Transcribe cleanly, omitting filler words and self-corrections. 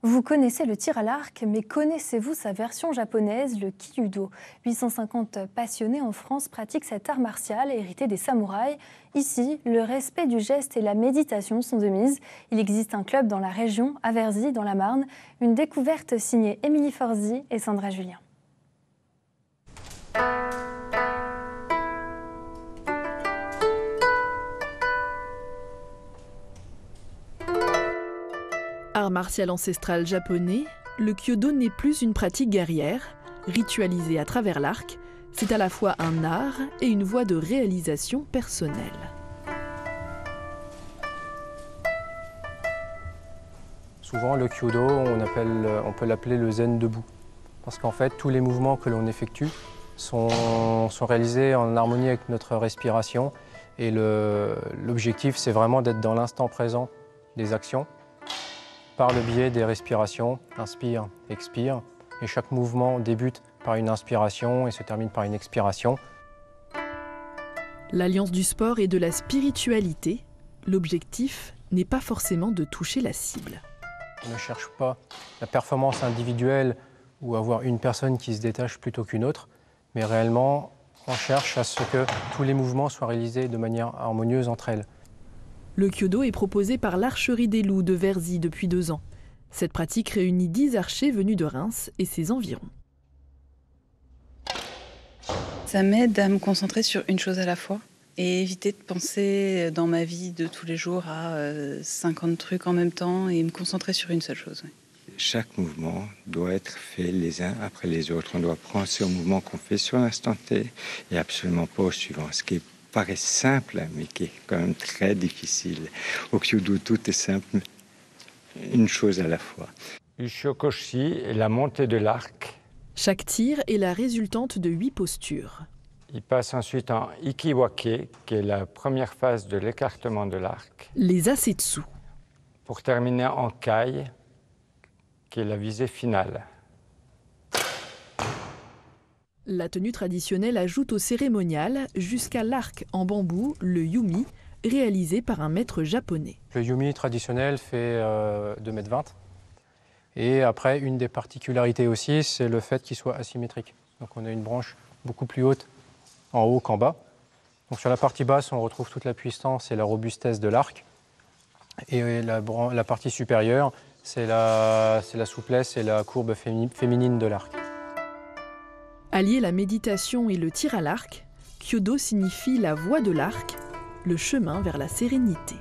Vous connaissez le tir à l'arc, mais connaissez-vous sa version japonaise, le kyudo? 850 passionnés en France pratiquent cet art martial hérité des samouraïs. Ici, le respect du geste et la méditation sont de mise. Il existe un club dans la région, à Verzy, dans la Marne. Une découverte signée Émilie Forzi et Sandra Julien. Art martial ancestral japonais, le kyudo n'est plus une pratique guerrière, ritualisée à travers l'arc. C'est à la fois un art et une voie de réalisation personnelle. Souvent, le kyudo, on peut l'appeler le zen debout. Parce qu'en fait, tous les mouvements que l'on effectue sont réalisés en harmonie avec notre respiration. Et l'objectif, c'est vraiment d'être dans l'instant présent des actions, par le biais des respirations, inspire, expire. Et chaque mouvement débute par une inspiration et se termine par une expiration. L'alliance du sport et de la spiritualité, l'objectif n'est pas forcément de toucher la cible. On ne cherche pas la performance individuelle ou avoir une personne qui se détache plutôt qu'une autre, mais réellement, on cherche à ce que tous les mouvements soient réalisés de manière harmonieuse entre elles. Le kyudo est proposé par l'Archerie des Loups de Verzy depuis 2 ans. Cette pratique réunit 10 archers venus de Reims et ses environs. Ça m'aide à me concentrer sur une chose à la fois et éviter de penser dans ma vie de tous les jours à 50 trucs en même temps et me concentrer sur une seule chose. Oui. Chaque mouvement doit être fait les uns après les autres. On doit penser au mouvement qu'on fait sur l'instant T et absolument pas au suivant, ce qui paraît simple, mais qui est quand même très difficile. Au kyudo, tout est simple, une chose à la fois. Ushokoshi est la montée de l'arc. Chaque tir est la résultante de 8 postures. Il passe ensuite en ikiwake, qui est la première phase de l'écartement de l'arc. Les asetsu. Pour terminer en kai, qui est la visée finale. La tenue traditionnelle ajoute au cérémonial jusqu'à l'arc en bambou, le yumi, réalisé par un maître japonais. Le yumi traditionnel fait 2,20 m. Et après, une des particularités aussi, c'est le fait qu'il soit asymétrique. Donc on a une branche beaucoup plus haute en haut qu'en bas. Donc sur la partie basse, on retrouve toute la puissance et la robustesse de l'arc. Et la partie supérieure, c'est la souplesse et la courbe féminine de l'arc. Allier la méditation et le tir à l'arc, kyudo signifie la voie de l'arc, le chemin vers la sérénité.